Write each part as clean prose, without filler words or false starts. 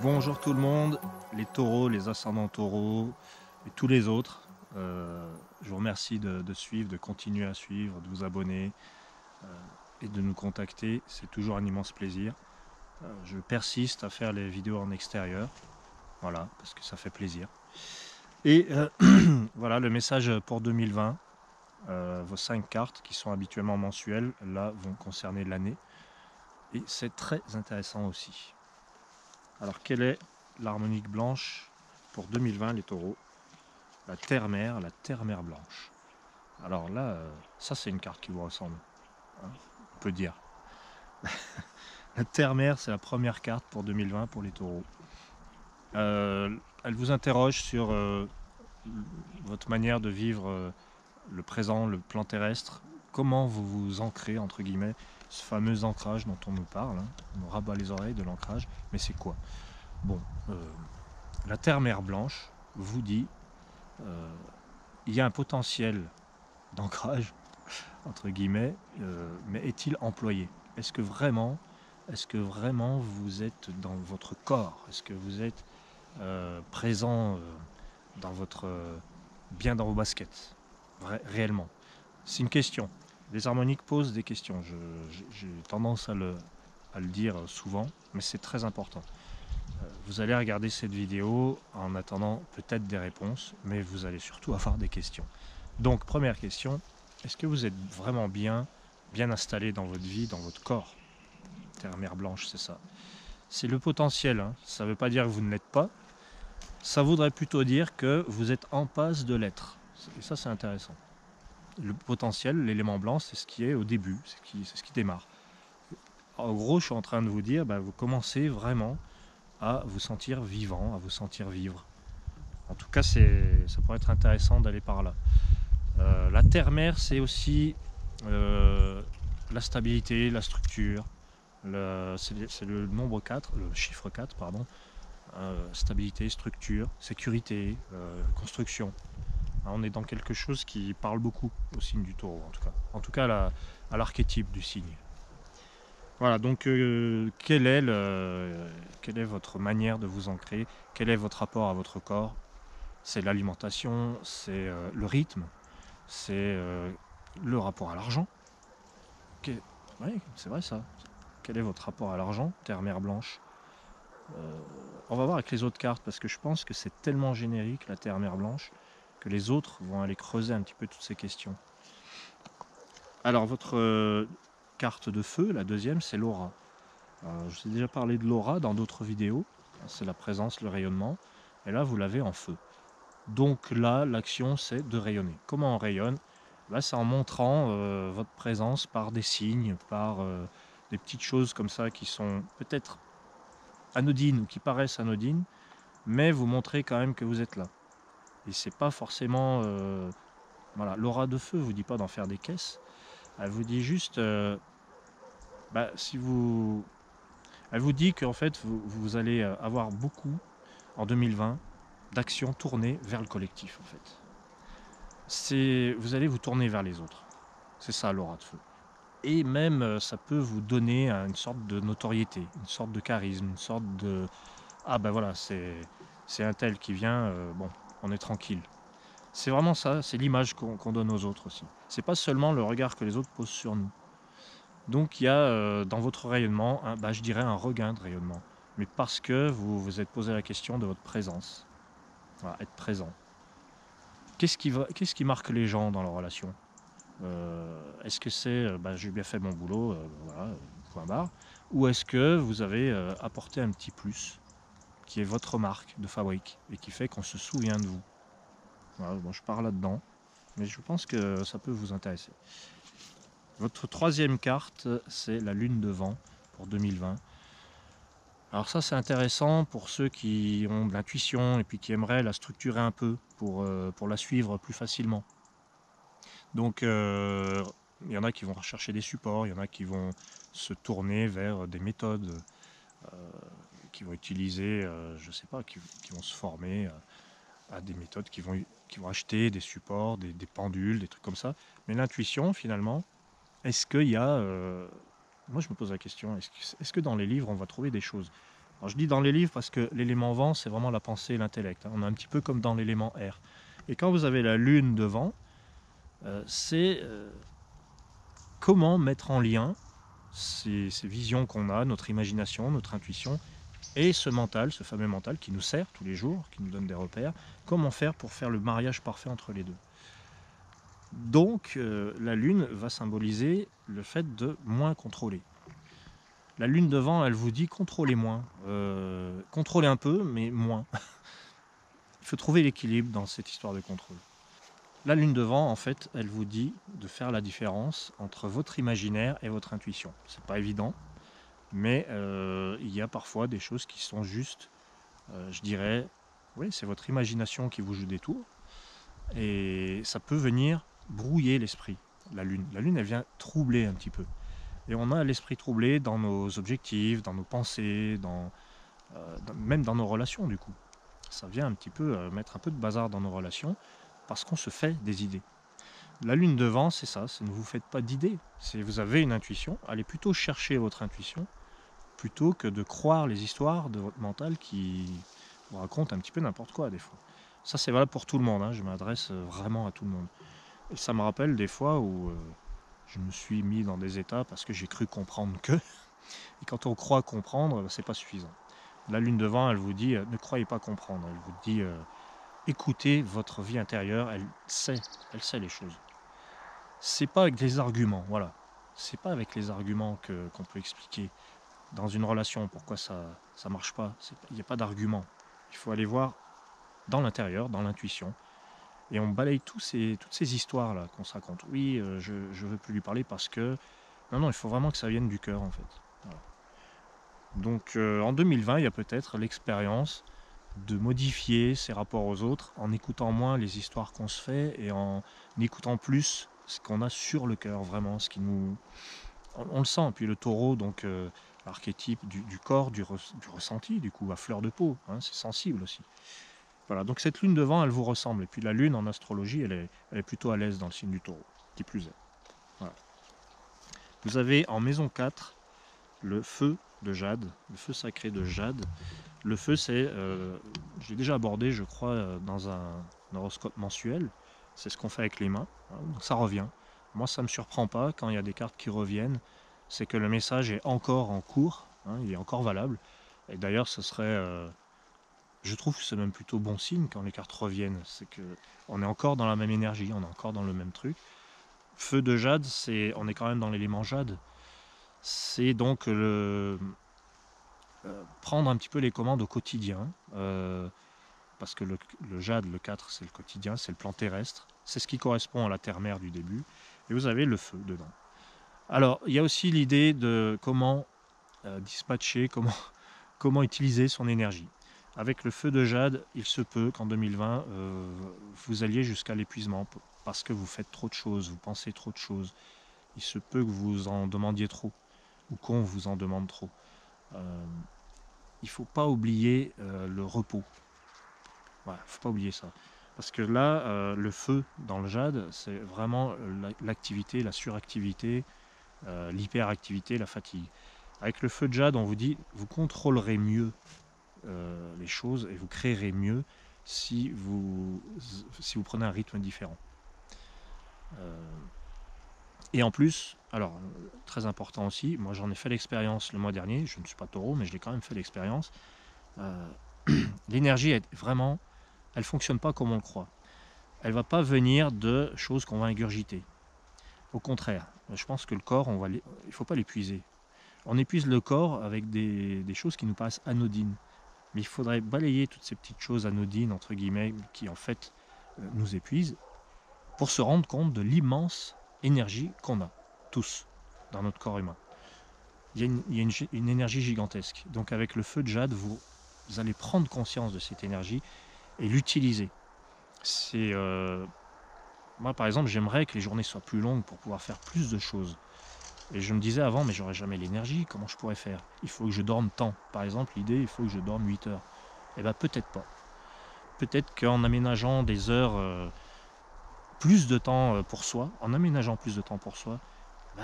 Bonjour tout le monde, les taureaux, les ascendants taureaux et tous les autres. Je vous remercie de suivre, de continuer à suivre, de vous abonner et de nous contacter. C'est toujours un immense plaisir. Je persiste à faire les vidéos en extérieur, voilà, parce que ça fait plaisir. Et voilà le message pour 2020. Vos 5 cartes qui sont habituellement mensuelles, là, vont concerner l'année. Et c'est très intéressant aussi. Alors, quelle est l'harmonique blanche pour 2020, les taureaux? La terre-mère blanche. Alors là, ça c'est une carte qui vous ressemble, hein, on peut dire. La terre-mère, c'est la première carte pour 2020 pour les taureaux. Elle vous interroge sur votre manière de vivre le présent, le plan terrestre. Comment vous vous ancrez, entre guillemets, ce fameux ancrage dont on nous parle, hein. On nous rabat les oreilles de l'ancrage, mais c'est quoi? Bon, la terre-mère blanche vous dit il y a un potentiel d'ancrage, entre guillemets, mais est-il employé? Est-ce que vraiment vous êtes dans votre corps? Est-ce que vous êtes présent dans votre, bien dans vos baskets, réellement? C'est une question. Les harmoniques posent des questions. J'ai tendance à le dire souvent, mais c'est très important. Vous allez regarder cette vidéo en attendant peut-être des réponses, mais vous allez surtout avoir des questions. Donc, première question, est-ce que vous êtes vraiment bien instaallé dans votre vie, dans votre corps? Terre-mère blanche, c'est ça. C'est le potentiel, hein. Ça ne veut pas dire que vous ne l'êtes pas. Ça voudrait plutôt dire que vous êtes en passe de l'être. Et ça, c'est intéressant. Le potentiel, l'élément blanc, c'est ce qui est au début, c'est ce qui démarre. En gros, je suis en train de vous dire, vous commencez vraiment à vous sentir vivant, à vous sentir vivre. En tout cas, ça pourrait être intéressant d'aller par là. La terre-mère, c'est aussi la stabilité, la structure. C'est le nombre 4, le chiffre 4, pardon. Stabilité, structure, sécurité, construction. On est dans quelque chose qui parle beaucoup au signe du taureau, en tout cas. En tout cas, à l'archétype du signe. Voilà, donc quelle est votre manière de vous ancrer? Quel est votre rapport à votre corps? C'est l'alimentation, c'est le rythme, c'est le rapport à l'argent. Oui, c'est vrai ça. Quel est votre rapport à l'argent? Terre-mère blanche. On va voir avec les autres cartes, parce que je pense que c'est tellement générique, la terre-mère blanche, que les autres vont aller creuser un petit peu toutes ces questions. Alors, votre carte de feu, la deuxième, c'est l'aura. Je vous ai déjà parlé de l'aura dans d'autres vidéos. C'est la présence, le rayonnement. Et là, vous l'avez en feu. Donc là, l'action, c'est de rayonner. Comment on rayonne? C'est en montrant votre présence par des signes, par des petites choses comme ça qui sont peut-être anodines ou qui paraissent anodines, mais vous montrez quand même que vous êtes là. Et c'est pas forcément... voilà, l'aura de feu vous dit pas d'en faire des caisses. Elle vous dit juste... si vous... Elle vous dit qu'en fait, vous allez avoir beaucoup, en 2020, d'actions tournées vers le collectif, en fait. Vous allez vous tourner vers les autres. C'est ça l'aura de feu. Et même ça peut vous donner une sorte de notoriété, une sorte de charisme, une sorte de ah voilà, c'est un tel qui vient, bon, on est tranquille. C'est vraiment ça, c'est l'image qu'on donne aux autres aussi. C'est pas seulement le regard que les autres posent sur nous. Donc il y a dans votre rayonnement, je dirais un regain de rayonnement, mais parce que vous vous êtes posé la question de votre présence. Voilà, être présent. Qu'est-ce qui marque les gens dans leur relation? Est-ce que c'est j'ai bien fait mon boulot, voilà, point barre, ou est-ce que vous avez apporté un petit plus qui est votre marque de fabrique et qui fait qu'on se souvient de vous? Voilà, bon, je pars là-dedans, mais je pense que ça peut vous intéresser. Votre troisième carte, c'est la lune de vent pour 2020. Alors ça, c'est intéressant pour ceux qui ont de l'intuition et puis qui aimeraient la structurer un peu pour la suivre plus facilement. Donc il y en a qui vont rechercher des supports, il y en a qui vont se tourner vers des méthodes qui vont utiliser, je sais pas, qui vont se former à des méthodes, qui vont acheter des supports, des pendules, des trucs comme ça. Mais l'intuition, finalement, est-ce qu'il y a... moi, je me pose la question, est-ce que dans les livres, on va trouver des choses? Alors je dis dans les livres parce que l'élément vent, c'est vraiment la pensée et l'intellect, hein. On est un petit peu comme dans l'élément air. Et quand vous avez la lune devant, c'est comment mettre en lien ces visions qu'on a, notre imagination, notre intuition, et ce mental, ce fameux mental qui nous sert tous les jours, qui nous donne des repères. Comment faire pour faire le mariage parfait entre les deux? Donc la lune va symboliser le fait de moins contrôler. La lune devant, elle vous dit contrôlez moins. Contrôlez un peu, mais moins. Il faut trouver l'équilibre dans cette histoire de contrôle. La lune devant, en fait, elle vous dit de faire la différence entre votre imaginaire et votre intuition. C'est pas évident, mais il y a parfois des choses qui sont juste, je dirais, oui, c'est votre imagination qui vous joue des tours, et ça peut venir brouiller l'esprit, la lune. La lune, elle vient troubler un petit peu. Et on a l'esprit troublé dans nos objectifs, dans nos pensées, même dans nos relations, du coup. Ça vient un petit peu mettre un peu de bazar dans nos relations, parce qu'on se fait des idées. La lune devant, c'est ça, ne vous faites pas d'idées. Vous avez une intuition, allez plutôt chercher votre intuition, plutôt que de croire les histoires de votre mental qui vous racontent un petit peu n'importe quoi des fois. Ça c'est valable pour tout le monde, hein. Je m'adresse vraiment à tout le monde. Et ça me rappelle des fois où je me suis mis dans des états parce que j'ai cru comprendre que, et quand on croit comprendre, c'est pas suffisant. La lune devant, elle vous dit, ne croyez pas comprendre, elle vous dit, écoutez votre vie intérieure, elle sait les choses. C'est pas avec des arguments, voilà. C'est pas avec les arguments qu'on peut expliquer dans une relation pourquoi ça marche pas. Il n'y a pas d'argument. Il faut aller voir dans l'intérieur, dans l'intuition. Et on balaye toutes ces histoires-là qu'on se raconte. Oui, je ne veux plus lui parler parce que... Non, il faut vraiment que ça vienne du cœur, en fait. Voilà. Donc, en 2020, il y a peut-être l'expérience de modifier ses rapports aux autres en écoutant moins les histoires qu'on se fait et en écoutant plus ce qu'on a sur le cœur, vraiment, ce qui nous... On le sent. Puis le taureau, donc l'archétype du corps, du ressenti, du coup, à fleur de peau, hein, c'est sensible aussi. Voilà, donc cette lune devant, elle vous ressemble. Et puis la lune, en astrologie, elle est plutôt à l'aise dans le signe du taureau, qui plus est. Voilà. Vous avez en maison 4 le feu de jade, le feu sacré de jade. Le feu, c'est, j'ai déjà abordé, je crois, dans un horoscope mensuel. C'est ce qu'on fait avec les mains. Donc ça revient. Moi, ça ne me surprend pas quand il y a des cartes qui reviennent. C'est que le message est encore en cours, hein, il est encore valable. Et d'ailleurs, ce serait... je trouve que c'est même plutôt bon signe quand les cartes reviennent. C'est que on est encore dans la même énergie, on est encore dans le même truc. Feu de jade, on est quand même dans l'élément jade. C'est donc prendre un petit peu les commandes au quotidien. Parce que le jade, le 4, c'est le quotidien, c'est le plan terrestre. C'est ce qui correspond à la terre-mère du début. Et vous avez le feu dedans. Alors, il y a aussi l'idée de comment dispatcher, comment utiliser son énergie. Avec le feu de jade, il se peut qu'en 2020, vous alliez jusqu'à l'épuisement parce que vous faites trop de choses, vous pensez trop de choses. Il se peut que vous en demandiez trop ou qu'on vous en demande trop. Il ne faut pas oublier le repos. Il ne faut pas oublier ça. Parce que là, le feu dans le jade, c'est vraiment l'activité, la suractivité, l'hyperactivité, la fatigue. Avec le feu de jade, on vous dit, vous contrôlerez mieux les choses et vous créerez mieux si vous prenez un rythme différent. Et en plus, alors très important aussi, moi j'en ai fait l'expérience le mois dernier, je ne suis pas taureau mais je l'ai quand même fait l'expérience. L'énergie est vraiment, elle fonctionne pas comme on le croit. Elle va pas venir de choses qu'on va ingurgiter. Au contraire, je pense que le corps, il faut pas l'épuiser. On épuise le corps avec des choses qui nous paraissent anodines. Mais il faudrait balayer toutes ces petites choses anodines, entre guillemets, qui en fait nous épuisent, pour se rendre compte de l'immense énergie qu'on a, tous, dans notre corps humain. Il y a une énergie gigantesque. Donc avec le feu de jade, vous allez prendre conscience de cette énergie et l'utiliser. Moi par exemple, j'aimerais que les journées soient plus longues pour pouvoir faire plus de choses. Et je me disais avant, mais j'aurais jamais l'énergie, comment je pourrais faire? Il faut que je dorme tant. Par exemple, l'idée, il faut que je dorme 8 heures. Eh bien, peut-être pas. Peut-être qu'en aménageant des heures, plus de temps pour soi,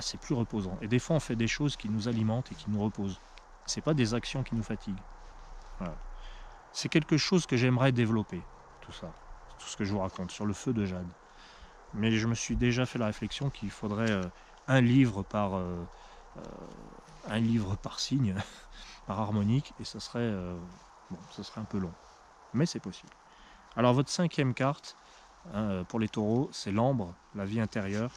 c'est plus reposant. Et des fois, on fait des choses qui nous alimentent et qui nous reposent. C'est pas des actions qui nous fatiguent. Voilà. C'est quelque chose que j'aimerais développer, tout ça, tout ce que je vous raconte sur le feu de jade. Mais je me suis déjà fait la réflexion qu'il faudrait un livre par, euh, un livre par signe, par harmonique, et ce serait un peu long. Mais c'est possible. Alors votre cinquième carte, hein, pour les taureaux, c'est l'ambre, la vie intérieure,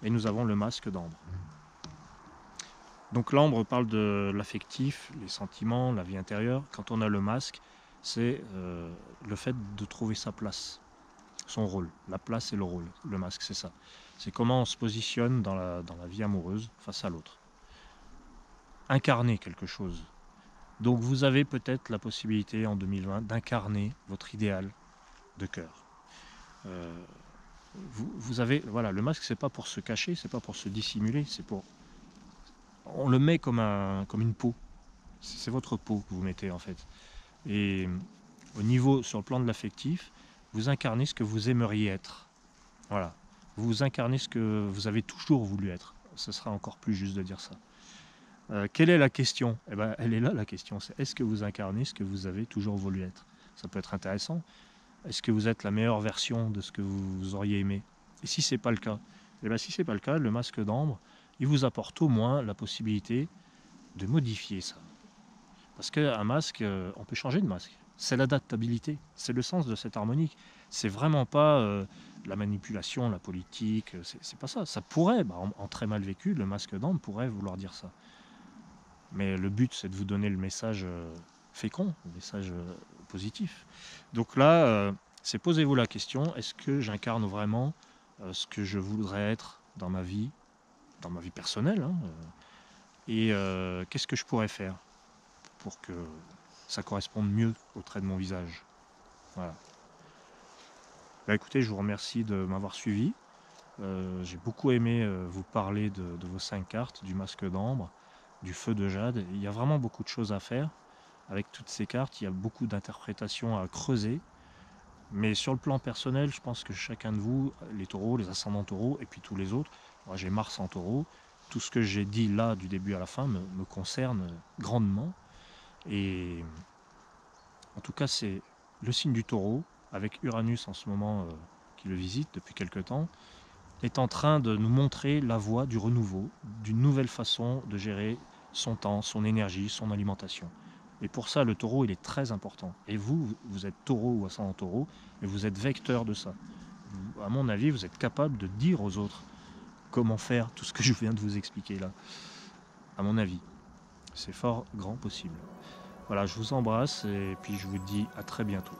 et nous avons le masque d'ambre. Donc l'ambre parle de l'affectif, les sentiments, la vie intérieure. Quand on a le masque, c'est le fait de trouver sa place, son rôle. La place et le rôle. Le masque, c'est ça. C'est comment on se positionne dans la vie amoureuse face à l'autre. Incarner quelque chose. Donc vous avez peut-être la possibilité en 2020 d'incarner votre idéal de cœur. Vous avez, voilà, le masque, c'est pas pour se cacher, c'est pas pour se dissimuler, c'est pour, on le met comme une peau. C'est votre peau que vous mettez en fait. Et au niveau, sur le plan de l'affectif, vous incarnez ce que vous aimeriez être. Voilà. Vous incarnez ce que vous avez toujours voulu être. Ce sera encore plus juste de dire ça. Quelle est la question? Eh ben, elle est là la question. C'est est-ce que vous incarnez ce que vous avez toujours voulu être? Ça peut être intéressant. Est-ce que vous êtes la meilleure version de ce que vous auriez aimé? Et si c'est pas le cas, eh ben, si c'est pas le cas, le masque d'ambre, il vous apporte au moins la possibilité de modifier ça. Parce qu'un masque, on peut changer de masque. C'est l'adaptabilité, c'est le sens de cette harmonique. C'est vraiment pas la manipulation, la politique, c'est pas ça. Ça pourrait, en très mal vécu, le masque d'ambre pourrait vouloir dire ça. Mais le but, c'est de vous donner le message fécond, le message positif. Donc là, c'est posez-vous la question, est-ce que j'incarne vraiment ce que je voudrais être dans ma vie personnelle, hein, et qu'est-ce que je pourrais faire pour que ça corresponde mieux au trait de mon visage. Voilà. Bah, écoutez, je vous remercie de m'avoir suivi. J'ai beaucoup aimé vous parler de vos 5 cartes, du masque d'ambre, du feu de jade. Il y a vraiment beaucoup de choses à faire avec toutes ces cartes. Il y a beaucoup d'interprétations à creuser. Mais sur le plan personnel, je pense que chacun de vous, les taureaux, les ascendants taureaux, et puis tous les autres, moi j'ai Mars en taureau, tout ce que j'ai dit là du début à la fin me concerne grandement. Et en tout cas, c'est le signe du taureau, avec Uranus en ce moment qui le visite depuis quelque temps, est en train de nous montrer la voie du renouveau, d'une nouvelle façon de gérer son temps, son énergie, son alimentation. Et pour ça, le taureau, il est très important. Et vous, vous êtes taureau ou ascendant taureau, et vous êtes vecteur de ça. À mon avis, vous êtes capable de dire aux autres comment faire tout ce que je viens de vous expliquer là. À mon avis, c'est fort grand possible. Voilà, je vous embrasse et puis je vous dis à très bientôt.